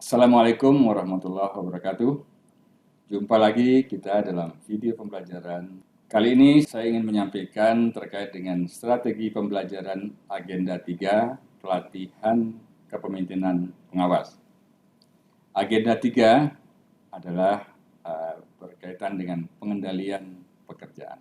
Assalamualaikum warahmatullahi wabarakatuh. Jumpa lagi kita dalam video pembelajaran. Kali ini saya ingin menyampaikan terkait dengan strategi pembelajaran Agenda 3, pelatihan kepemimpinan pengawas. Agenda 3 adalah berkaitan dengan pengendalian pekerjaan.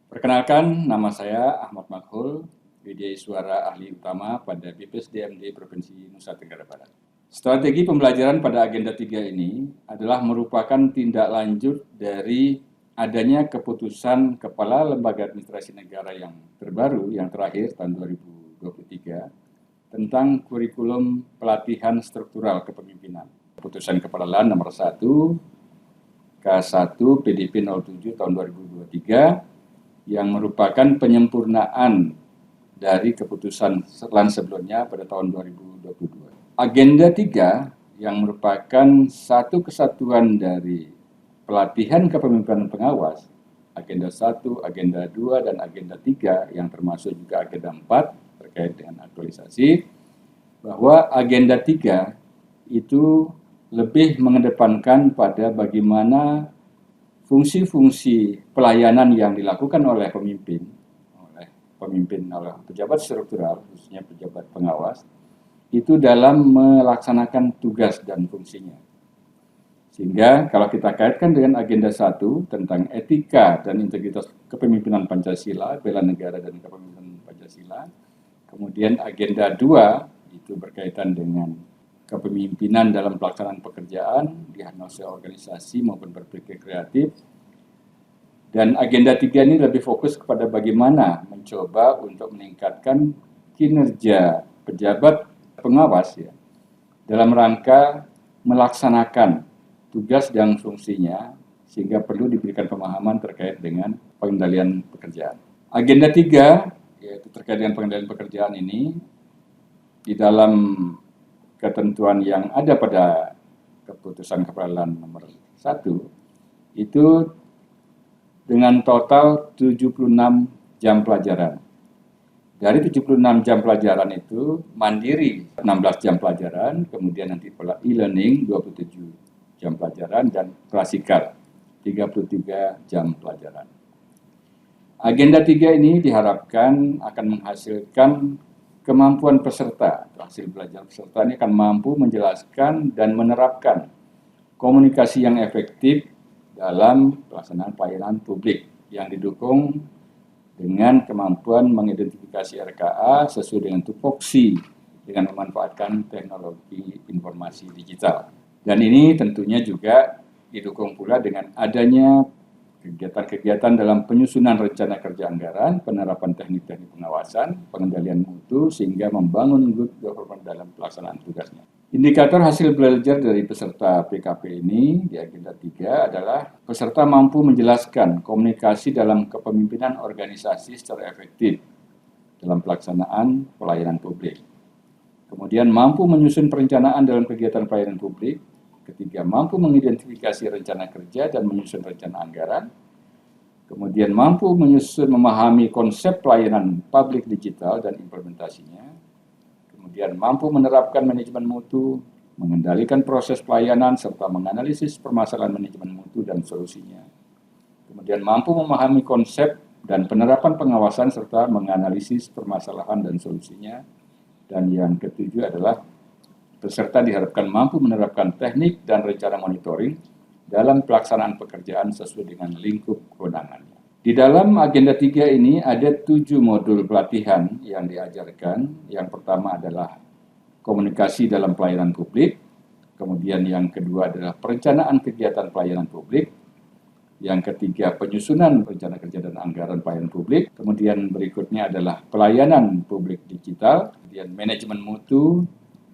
Perkenalkan, nama saya Ahmad Makhul, Widya Suara Ahli Utama pada BPSDMD Provinsi Nusa Tenggara Barat. Strategi pembelajaran pada Agenda 3 ini adalah merupakan tindak lanjut dari adanya keputusan Kepala Lembaga Administrasi Negara yang terbaru, yang terakhir tahun 2023, tentang kurikulum pelatihan struktural kepemimpinan. Keputusan Kepala LAN nomor 1 K1 PDP 07 tahun 2023 yang merupakan penyempurnaan dari keputusan LAN sebelumnya pada tahun 2022. Agenda 3 yang merupakan satu kesatuan dari pelatihan kepemimpinan pengawas, Agenda 1, Agenda 2, dan Agenda 3 yang termasuk juga Agenda 4 terkait dengan aktualisasi, bahwa Agenda 3 itu lebih mengedepankan pada bagaimana fungsi-fungsi pelayanan yang dilakukan oleh pemimpin, oleh pejabat struktural, khususnya pejabat pengawas, itu dalam melaksanakan tugas dan fungsinya. Sehingga kalau kita kaitkan dengan Agenda 1 tentang etika dan integritas kepemimpinan Pancasila, bela negara dan kepemimpinan Pancasila, kemudian Agenda 2 itu berkaitan dengan kepemimpinan dalam pelaksanaan pekerjaan, diagnosis organisasi maupun berpikir kreatif, dan Agenda 3 ini lebih fokus kepada bagaimana mencoba untuk meningkatkan kinerja pejabat pengawas ya, dalam rangka melaksanakan tugas dan fungsinya, sehingga perlu diberikan pemahaman terkait dengan pengendalian pekerjaan. Agenda 3 yaitu terkait dengan pengendalian pekerjaan ini di dalam ketentuan yang ada pada keputusan Kepala LAN nomor 1 itu dengan total 76 jam pelajaran. Dari 76 jam pelajaran itu, mandiri 16 jam pelajaran, kemudian nanti e-learning 27 jam pelajaran, dan klasikal 33 jam pelajaran. Agenda 3 ini diharapkan akan menghasilkan kemampuan peserta, hasil belajar peserta ini akan mampu menjelaskan dan menerapkan komunikasi yang efektif dalam pelaksanaan pelayanan publik yang didukung dengan kemampuan mengidentifikasi RKA sesuai dengan tupoksi dengan memanfaatkan teknologi informasi digital. Dan ini tentunya juga didukung pula dengan adanya kegiatan-kegiatan dalam penyusunan rencana kerja anggaran, penerapan teknik-teknik pengawasan, pengendalian mutu, sehingga membangun good government dalam pelaksanaan tugasnya. Indikator hasil belajar dari peserta PKP ini di Agenda 3 adalah peserta mampu menjelaskan komunikasi dalam kepemimpinan organisasi secara efektif dalam pelaksanaan pelayanan publik. Kemudian mampu menyusun perencanaan dalam kegiatan pelayanan publik. Ketiga, mampu mengidentifikasi rencana kerja dan menyusun rencana anggaran. Kemudian mampu memahami konsep pelayanan publik digital dan implementasinya. Kemudian mampu menerapkan manajemen mutu, mengendalikan proses pelayanan, serta menganalisis permasalahan manajemen mutu dan solusinya. Kemudian mampu memahami konsep dan penerapan pengawasan, serta menganalisis permasalahan dan solusinya. Dan yang ketujuh adalah peserta diharapkan mampu menerapkan teknik dan rencana monitoring dalam pelaksanaan pekerjaan sesuai dengan lingkup kewenangannya. Di dalam Agenda 3 ini ada 7 modul pelatihan yang diajarkan. Yang pertama adalah komunikasi dalam pelayanan publik. Kemudian yang kedua adalah perencanaan kegiatan pelayanan publik. Yang ketiga, penyusunan rencana kerja dan anggaran pelayanan publik. Kemudian berikutnya adalah pelayanan publik digital. Kemudian manajemen mutu,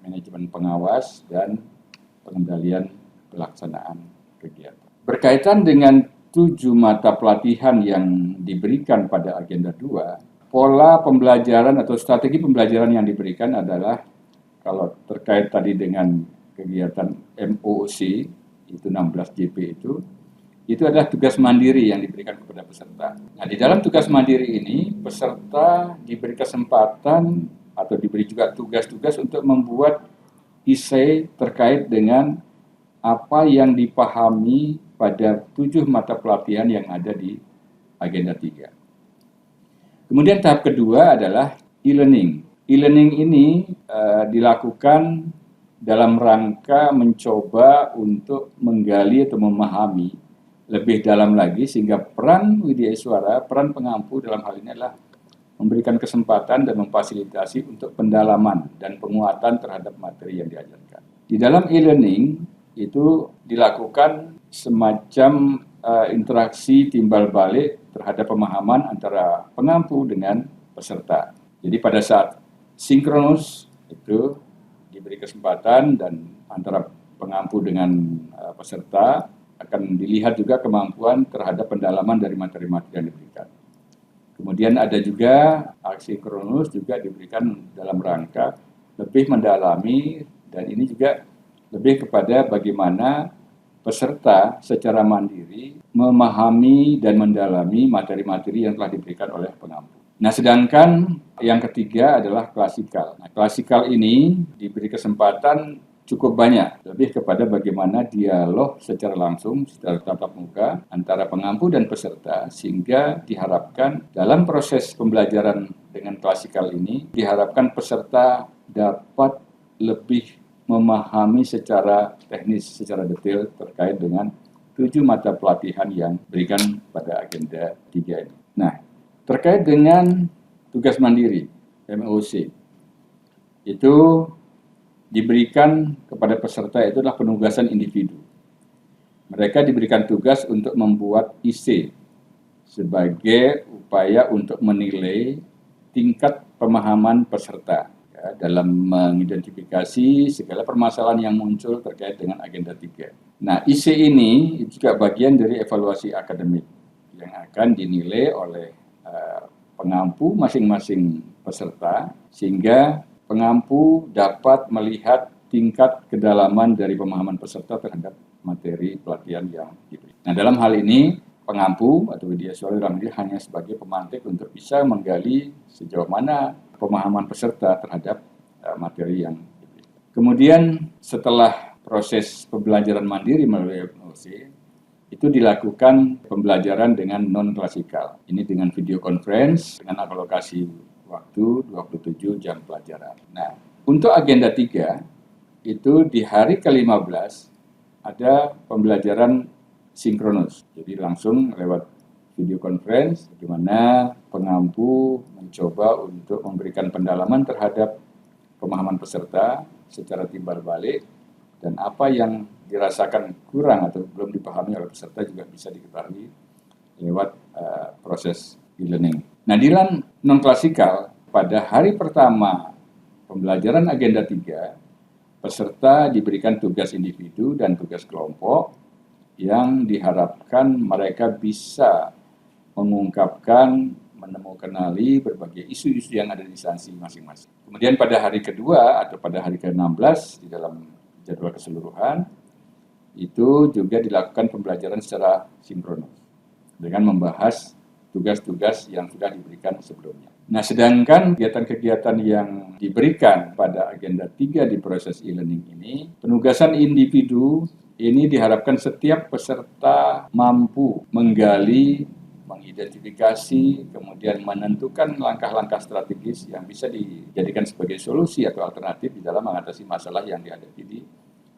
manajemen pengawas, dan pengendalian pelaksanaan kegiatan. Berkaitan dengan 7 mata pelatihan yang diberikan pada Agenda 2, pola pembelajaran atau strategi pembelajaran yang diberikan adalah, kalau terkait tadi dengan kegiatan MOOC, itu 16 JP itu adalah tugas mandiri yang diberikan kepada peserta. Nah, di dalam tugas mandiri ini, peserta diberi kesempatan atau diberi juga tugas-tugas untuk membuat essay terkait dengan apa yang dipahami pada 7 mata pelatihan yang ada di agenda 3. Kemudian tahap kedua adalah e-learning. E-learning ini dilakukan dalam rangka mencoba untuk menggali atau memahami lebih dalam lagi, sehingga peran widyaswara, peran pengampu dalam hal ini adalah memberikan kesempatan dan memfasilitasi untuk pendalaman dan penguatan terhadap materi yang diajarkan. Di dalam e-learning itu dilakukan semacam interaksi timbal balik terhadap pemahaman antara pengampu dengan peserta. Jadi pada saat sinkronus itu diberi kesempatan dan antara pengampu dengan peserta akan dilihat juga kemampuan terhadap pendalaman dari materi-materi yang diberikan. Kemudian ada juga asinkronus juga diberikan dalam rangka lebih mendalami, dan ini juga lebih kepada bagaimana peserta secara mandiri memahami dan mendalami materi-materi yang telah diberikan oleh pengampu. Nah, sedangkan yang ketiga adalah klasikal. Nah, klasikal ini diberi kesempatan cukup banyak, lebih kepada bagaimana dialog secara langsung, secara tatap muka antara pengampu dan peserta, sehingga diharapkan dalam proses pembelajaran dengan klasikal ini, diharapkan peserta dapat lebih memahami secara teknis, secara detail terkait dengan 7 mata pelatihan yang diberikan pada agenda 3 ini. Nah, terkait dengan tugas mandiri, MOC, itu diberikan kepada peserta itu adalah penugasan individu. Mereka diberikan tugas untuk membuat IC sebagai upaya untuk menilai tingkat pemahaman peserta ya, dalam mengidentifikasi segala permasalahan yang muncul terkait dengan agenda 3. Nah, IC ini juga bagian dari evaluasi akademik yang akan dinilai oleh pengampu masing-masing peserta, sehingga pengampu dapat melihat tingkat kedalaman dari pemahaman peserta terhadap materi pelatihan yang diberi. Nah, dalam hal ini, pengampu atau widyaswara dalam diri hanya sebagai pemantik untuk bisa menggali sejauh mana pemahaman peserta terhadap materi yang diberi. Kemudian, setelah proses pembelajaran mandiri melalui MOC, itu dilakukan pembelajaran dengan non-klasikal. Ini dengan video conference, dengan alokasi waktu 27 jam pelajaran. Nah, untuk agenda 3, itu di hari ke-15 ada pembelajaran sinkronus. Jadi langsung lewat video conference, di mana pengampu mencoba untuk memberikan pendalaman terhadap pemahaman peserta secara timbal balik, dan apa yang dirasakan kurang atau belum dipahami oleh peserta juga bisa diketahui lewat proses e-learning. Nah, di dalam non-klasikal, pada hari pertama pembelajaran agenda 3, peserta diberikan tugas individu dan tugas kelompok yang diharapkan mereka bisa mengungkapkan, menemukanali berbagai isu-isu yang ada di instansi masing-masing. Kemudian pada hari kedua atau pada hari ke-16 di dalam jadwal keseluruhan, itu juga dilakukan pembelajaran secara sinkronus dengan membahas tugas-tugas yang sudah diberikan sebelumnya. Nah, sedangkan kegiatan-kegiatan yang diberikan pada agenda 3 di proses e-learning ini, penugasan individu ini diharapkan setiap peserta mampu menggali, mengidentifikasi, kemudian menentukan langkah-langkah strategis yang bisa dijadikan sebagai solusi atau alternatif di dalam mengatasi masalah yang dihadapi di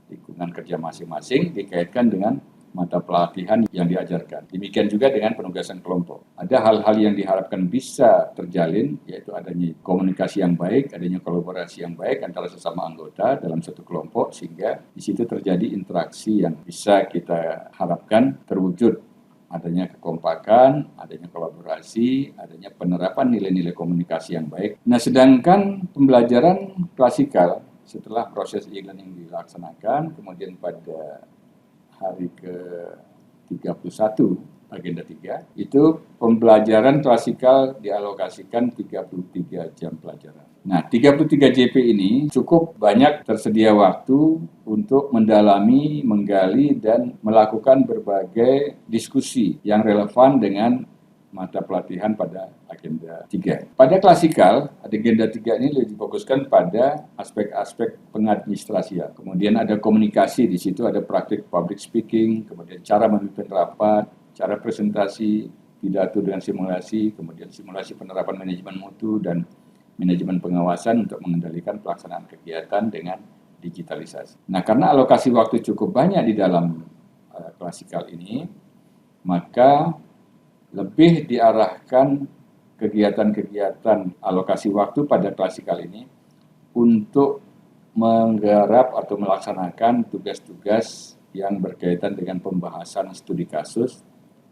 lingkungan kerja masing-masing, dikaitkan dengan mata pelatihan yang diajarkan. Demikian juga dengan penugasan kelompok. Ada hal-hal yang diharapkan bisa terjalin, yaitu adanya komunikasi yang baik, adanya kolaborasi yang baik antara sesama anggota dalam satu kelompok, sehingga di situ terjadi interaksi yang bisa kita harapkan terwujud. Adanya kekompakan, adanya kolaborasi, adanya penerapan nilai-nilai komunikasi yang baik. Nah, sedangkan pembelajaran klasikal setelah proses e-learning dilaksanakan, kemudian pada hari ke-31 agenda 3, itu pembelajaran klasikal dialokasikan 33 jam pelajaran. Nah, 33 JP ini cukup banyak tersedia waktu untuk mendalami, menggali, dan melakukan berbagai diskusi yang relevan dengan mata pelatihan pada agenda 3. Pada klasikal, agenda 3 ini lebih difokuskan pada aspek-aspek pengadministrasian. Kemudian ada komunikasi, di situ ada praktik public speaking, kemudian cara memimpin rapat, cara presentasi, pidato dengan simulasi, kemudian simulasi penerapan manajemen mutu dan manajemen pengawasan untuk mengendalikan pelaksanaan kegiatan dengan digitalisasi. Nah, karena alokasi waktu cukup banyak di dalam klasikal ini, maka lebih diarahkan kegiatan-kegiatan alokasi waktu pada klasikal ini untuk menggarap atau melaksanakan tugas-tugas yang berkaitan dengan pembahasan studi kasus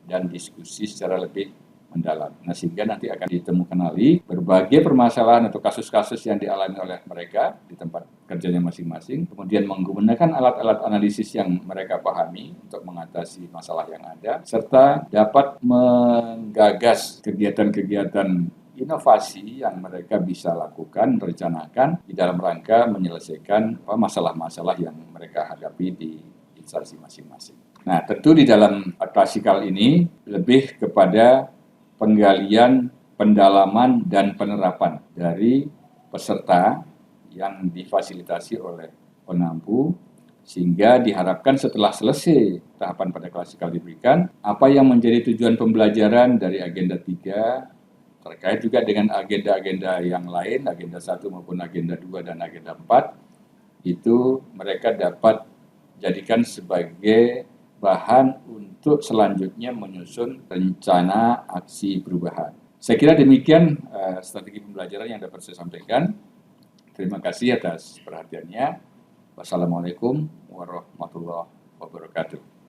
dan diskusi secara lebih mendalam. Nah, sehingga nanti akan ditemukan berbagai permasalahan atau kasus-kasus yang dialami oleh mereka di tempat kerjanya masing-masing, kemudian menggunakan alat-alat analisis yang mereka pahami untuk mengatasi masalah yang ada, serta dapat menggagas kegiatan-kegiatan inovasi yang mereka bisa lakukan, rencanakan di dalam rangka menyelesaikan masalah-masalah yang mereka hadapi di instansi masing-masing. Nah, tentu di dalam klasikal ini lebih kepada penggalian, pendalaman, dan penerapan dari peserta yang difasilitasi oleh penampu, sehingga diharapkan setelah selesai tahapan pada klasikal diberikan, apa yang menjadi tujuan pembelajaran dari agenda 3, terkait juga dengan agenda-agenda yang lain, agenda 1 maupun agenda 2 dan agenda 4, itu mereka dapat jadikan sebagai bahan untuk selanjutnya menyusun rencana aksi perubahan. Saya kira demikian strategi pembelajaran yang dapat saya sampaikan. Terima kasih atas perhatiannya. Wassalamualaikum warahmatullahi wabarakatuh.